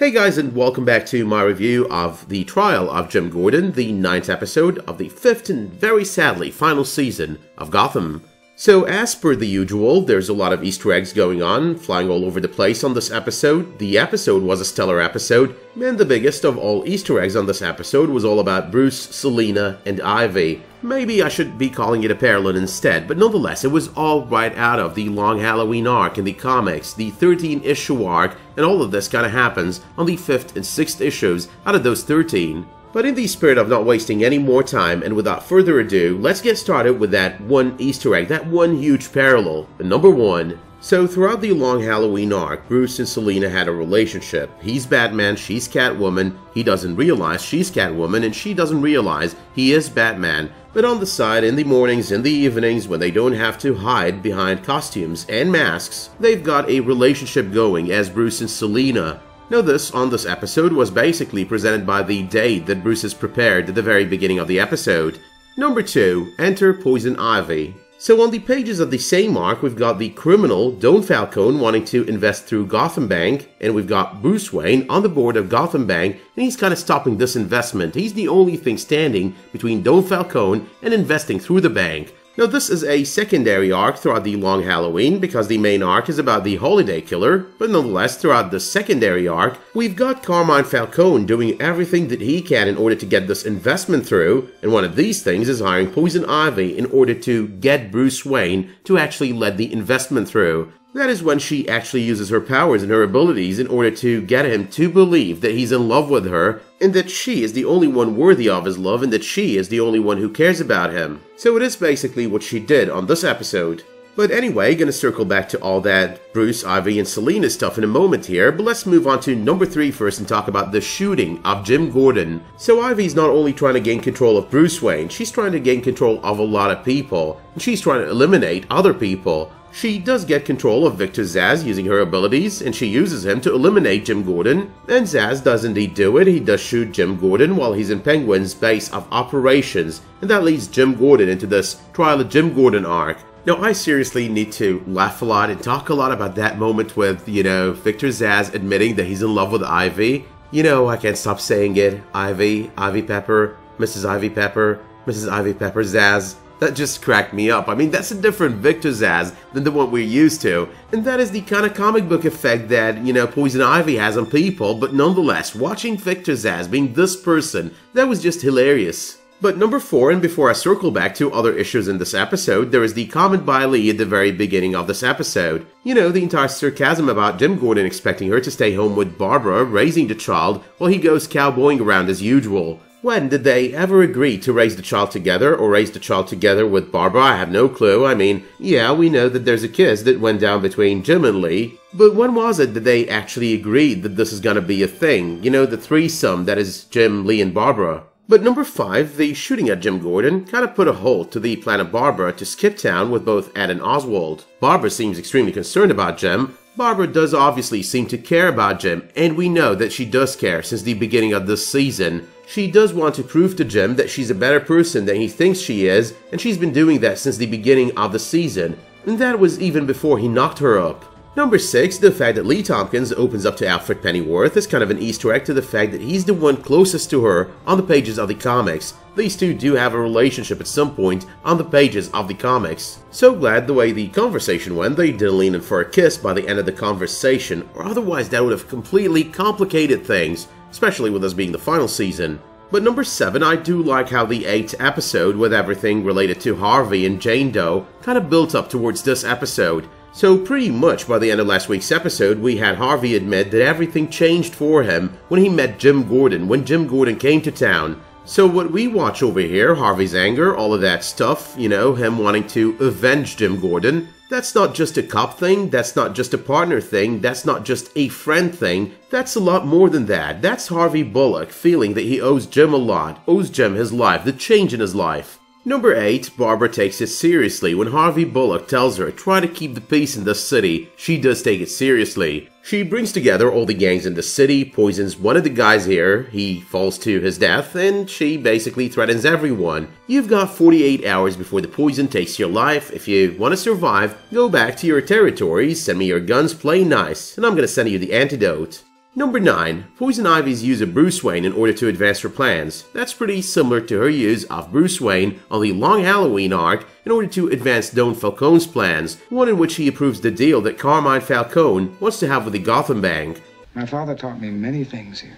Hey guys, and welcome back to my review of The Trial of Jim Gordon, the 9th episode of the 5th and very sadly final season of Gotham. So as per the usual, there's a lot of Easter eggs going on, flying all over the place on this episode. The episode was a stellar episode, and the biggest of all Easter eggs on this episode was all about Bruce, Selina, and Ivy. Maybe I should be calling it a parallel instead, but nonetheless, it was all right out of the Long Halloween arc in the comics, the 13-issue arc, and all of this kind of happens on the 5th and 6th issues out of those 13. But in the spirit of not wasting any more time, and without further ado, let's get started with that one Easter egg, that one huge parallel. And number 1. So throughout the Long Halloween arc, Bruce and Selina had a relationship. He's Batman, she's Catwoman, he doesn't realize she's Catwoman, and she doesn't realize he is Batman. But on the side, in the mornings, in the evenings, when they don't have to hide behind costumes and masks, they've got a relationship going as Bruce and Selina. Now this, on this episode, was basically presented by the date that Bruce has prepared at the very beginning of the episode. Number 2. Enter Poison Ivy. So on the pages of the same arc, we've got the criminal, Don Falcone, wanting to invest through Gotham Bank, and we've got Bruce Wayne on the board of Gotham Bank, and he's kind of stopping this investment. He's the only thing standing between Don Falcone and investing through the bank. Now this is a secondary arc throughout the Long Halloween because the main arc is about the Holiday Killer, but nonetheless throughout the secondary arc, we've got Carmine Falcone doing everything that he can in order to get this investment through, and one of these things is hiring Poison Ivy in order to get Bruce Wayne to actually let the investment through. That is when she actually uses her powers and her abilities in order to get him to believe that he's in love with her, and that she is the only one worthy of his love, and that she is the only one who cares about him. So it is basically what she did on this episode. But anyway, gonna circle back to all that Bruce, Ivy, and Selina stuff in a moment here, but let's move on to number 3 first and talk about the shooting of Jim Gordon. So Ivy's not only trying to gain control of Bruce Wayne, she's trying to gain control of a lot of people, and she's trying to eliminate other people. She does get control of Victor Zsasz using her abilities, and she uses him to eliminate Jim Gordon. And Zsasz does indeed do it. He does shoot Jim Gordon while he's in Penguin's base of operations, and that leads Jim Gordon into this Trial of Jim Gordon arc. Now, I seriously need to laugh a lot and talk a lot about that moment with, Victor Zsasz admitting that he's in love with Ivy. I can't stop saying it. Ivy, Ivy Pepper, Mrs. Ivy Pepper, Mrs. Ivy Pepper Zsasz. That just cracked me up. I mean, that's a different Victor Zsasz than the one we're used to. And that is the kind of comic book effect that, Poison Ivy has on people, but nonetheless, watching Victor Zsasz being this person, that was just hilarious. But number 4, and before I circle back to other issues in this episode, there is the comment by Lee at the very beginning of this episode. The entire sarcasm about Jim Gordon expecting her to stay home with Barbara, raising the child, while he goes cowboying around as usual. When did they ever agree to raise the child together, or raise the child together with Barbara? I have no clue. I mean, yeah, we know that there's a kiss that went down between Jim and Lee, but when was it that they actually agreed that this is gonna be a thing? The threesome that is Jim, Lee, and Barbara. But number 5, the shooting at Jim Gordon kind of put a halt to the plan of Barbara to skip town with both Ed and Oswald. Barbara seems extremely concerned about Jim. Barbara does obviously seem to care about Jim, and we know that she does care since the beginning of this season. She does want to prove to Jim that she's a better person than he thinks she is, and she's been doing that since the beginning of the season, and that was even before he knocked her up. Number 6, the fact that Lee Tompkins opens up to Alfred Pennyworth is kind of an Easter egg to the fact that he's the one closest to her on the pages of the comics. These two do have a relationship at some point on the pages of the comics. So glad the way the conversation went, they didn't lean in for a kiss by the end of the conversation, or otherwise that would have completely complicated things, especially with us being the final season. But number 7, I do like how the 8th episode, with everything related to Harvey and Jane Doe, kind of built up towards this episode. So pretty much by the end of last week's episode, we had Harvey admit that everything changed for him when he met Jim Gordon, when Jim Gordon came to town. So what we watch over here, Harvey's anger, all of that stuff, him wanting to avenge Jim Gordon, that's not just a cop thing, that's not just a partner thing, that's not just a friend thing, that's a lot more than that. That's Harvey Bullock feeling that he owes Jim a lot, owes Jim his life, the change in his life. Number 8, Barbara takes it seriously. When Harvey Bullock tells her, try to keep the peace in this city, she does take it seriously. She brings together all the gangs in the city, poisons one of the guys here, he falls to his death, and she basically threatens everyone. You've got 48 hours before the poison takes your life. If you want to survive, go back to your territories, send me your guns, play nice, and I'm gonna send you the antidote. Number 9. Poison Ivy's use of Bruce Wayne in order to advance her plans. That's pretty similar to her use of Bruce Wayne on the Long Halloween arc in order to advance Don Falcone's plans, one in which he approves the deal that Carmine Falcone wants to have with the Gotham Bank. My father taught me many things here.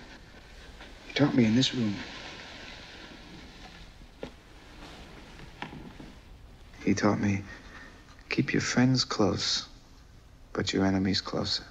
He taught me in this room. He taught me, keep your friends close, but your enemies closer.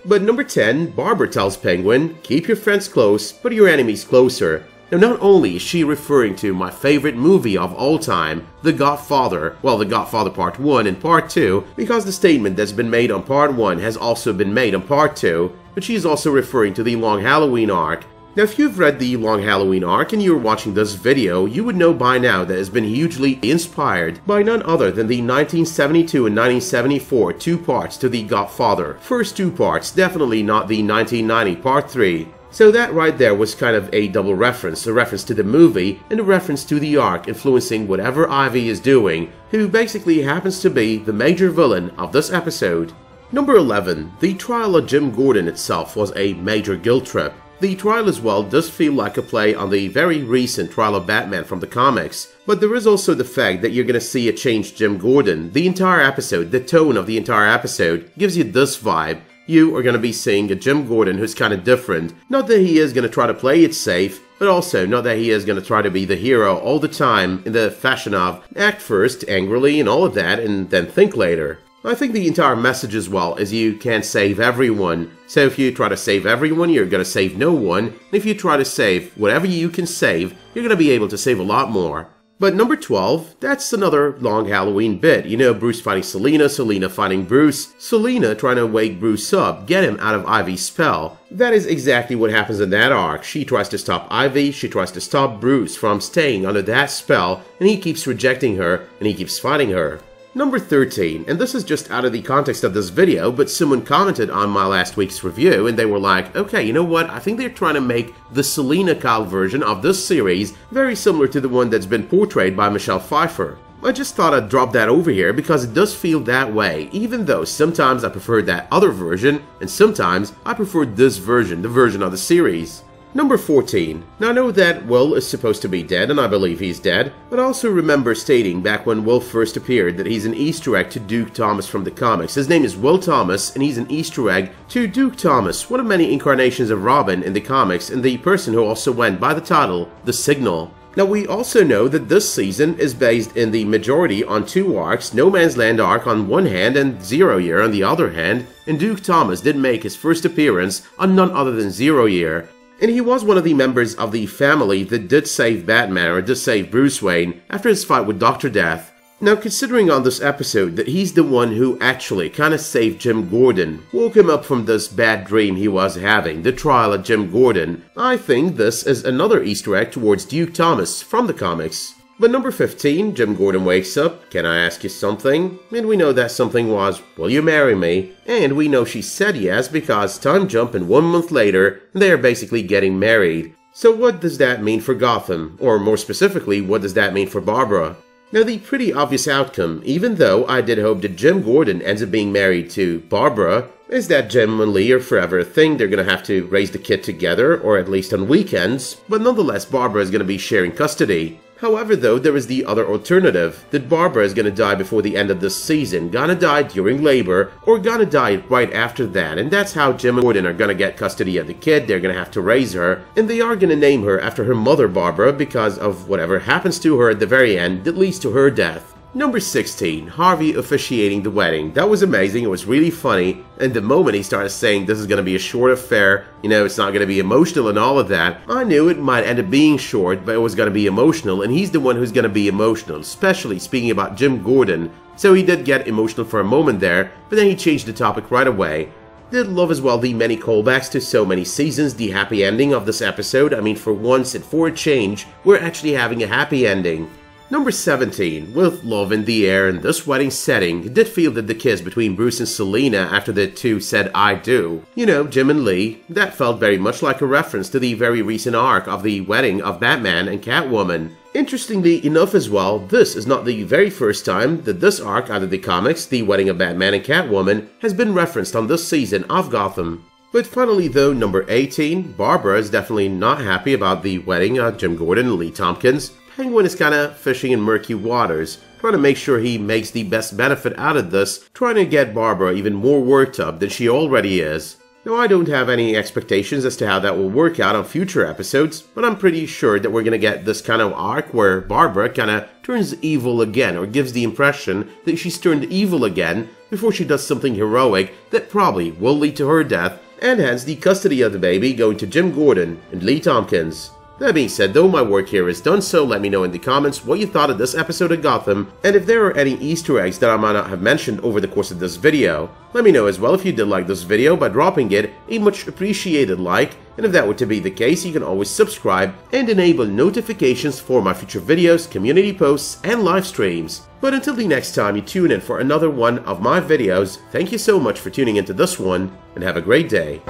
But number 10, Barbara tells Penguin, keep your friends close, but your enemies closer. Now not only is she referring to my favorite movie of all time, The Godfather, well, The Godfather Part 1 and Part 2, because the statement that's been made on Part 1 has also been made on Part 2, but she is also referring to the Long Halloween arc. Now if you've read the Long Halloween arc and you're watching this video, you would know by now that it has been hugely inspired by none other than the 1972 and 1974 two parts to The Godfather. First two parts, definitely not the 1990 Part 3. So that right there was kind of a double reference, a reference to the movie and a reference to the arc influencing whatever Ivy is doing, who basically happens to be the major villain of this episode. Number 11. The trial of Jim Gordon itself was a major guilt trip. The trial as well does feel like a play on the very recent trial of Batman from the comics, but there is also the fact that you're going to see a changed Jim Gordon. The entire episode, the tone of the entire episode, gives you this vibe. You are going to be seeing a Jim Gordon who's kind of different. Not that he is going to try to play it safe, but also not that he is going to try to be the hero all the time in the fashion of act first, angrily, and all of that, and then think later. I think the entire message as well is you can't save everyone. So if you try to save everyone, you're going to save no one. And if you try to save whatever you can save, you're going to be able to save a lot more. But number 12, that's another Long Halloween bit. You know, Bruce fighting Selina, Selina fighting Bruce, Selina trying to wake Bruce up, get him out of Ivy's spell. That is exactly what happens in that arc. She tries to stop Ivy, she tries to stop Bruce from staying under that spell, and he keeps rejecting her, and he keeps fighting her. Number 13, and this is just out of the context of this video, but someone commented on my last week's review and they were like, okay, you know what, I think they're trying to make the Selina Kyle version of this series very similar to the one that's been portrayed by Michelle Pfeiffer. I just thought I'd drop that over here because it does feel that way, even though sometimes I prefer that other version and sometimes I prefer this version, the version of the series. Number 14. Now I know that Will is supposed to be dead, and I believe he's dead, but I also remember stating back when Will first appeared that he's an Easter egg to Duke Thomas from the comics. His name is Will Thomas, and he's an Easter egg to Duke Thomas, one of many incarnations of Robin in the comics, and the person who also went by the title, The Signal. Now we also know that this season is based in the majority on two arcs, No Man's Land arc on one hand and Zero Year on the other hand, and Duke Thomas did make his first appearance on none other than Zero Year. And he was one of the members of the family that did save Batman, or did save Bruce Wayne, after his fight with Dr. Death. Now considering on this episode that he's the one who actually kinda saved Jim Gordon, woke him up from this bad dream he was having, the trial of Jim Gordon, I think this is another Easter egg towards Duke Thomas from the comics. But number 15, Jim Gordon wakes up, can I ask you something? And we know that something was, will you marry me? And we know she said yes because time jump and 1 month later, they are basically getting married. So what does that mean for Gotham? Or more specifically, what does that mean for Barbara? Now the pretty obvious outcome, even though I did hope that Jim Gordon ends up being married to Barbara, is that Jim and Lee are forever a thing. They're gonna have to raise the kid together, or at least on weekends, but nonetheless Barbara is gonna be sharing custody. However though, there is the other alternative, that Barbara is gonna die before the end of this season, gonna die during labor, or gonna die right after that, and that's how Jim and Gordon are gonna get custody of the kid. They're gonna have to raise her, and they are gonna name her after her mother Barbara because of whatever happens to her at the very end that leads to her death. Number 16, Harvey officiating the wedding. That was amazing, it was really funny, and the moment he started saying this is going to be a short affair, you know, it's not going to be emotional and all of that, I knew it might end up being short, but it was going to be emotional, and he's the one who's going to be emotional, especially speaking about Jim Gordon. So he did get emotional for a moment there, but then he changed the topic right away. Did love as well the many callbacks to so many seasons, the happy ending of this episode. I mean, for once and for a change, we're actually having a happy ending. Number 17, with love in the air in this wedding setting, it did feel that the kiss between Bruce and Selina after the two said I do. You know, Jim and Lee, that felt very much like a reference to the very recent arc of the wedding of Batman and Catwoman. Interestingly enough as well, this is not the very first time that this arc out of the comics, the wedding of Batman and Catwoman, has been referenced on this season of Gotham. But finally though, number 18, Barbara is definitely not happy about the wedding of Jim Gordon and Lee Tompkins. Penguin is kinda fishing in murky waters, trying to make sure he makes the best benefit out of this, trying to get Barbara even more worked up than she already is. Now, I don't have any expectations as to how that will work out on future episodes, but I'm pretty sure that we're gonna get this kind of arc where Barbara kinda turns evil again, or gives the impression that she's turned evil again before she does something heroic that probably will lead to her death, and hence the custody of the baby going to Jim Gordon and Lee Tompkins. That being said though, my work here is done, so let me know in the comments what you thought of this episode of Gotham, and if there are any Easter eggs that I might not have mentioned over the course of this video. Let me know as well if you did like this video by dropping it a much appreciated like, and if that were to be the case, you can always subscribe and enable notifications for my future videos, community posts, and live streams. But until the next time you tune in for another one of my videos, thank you so much for tuning into this one, and have a great day.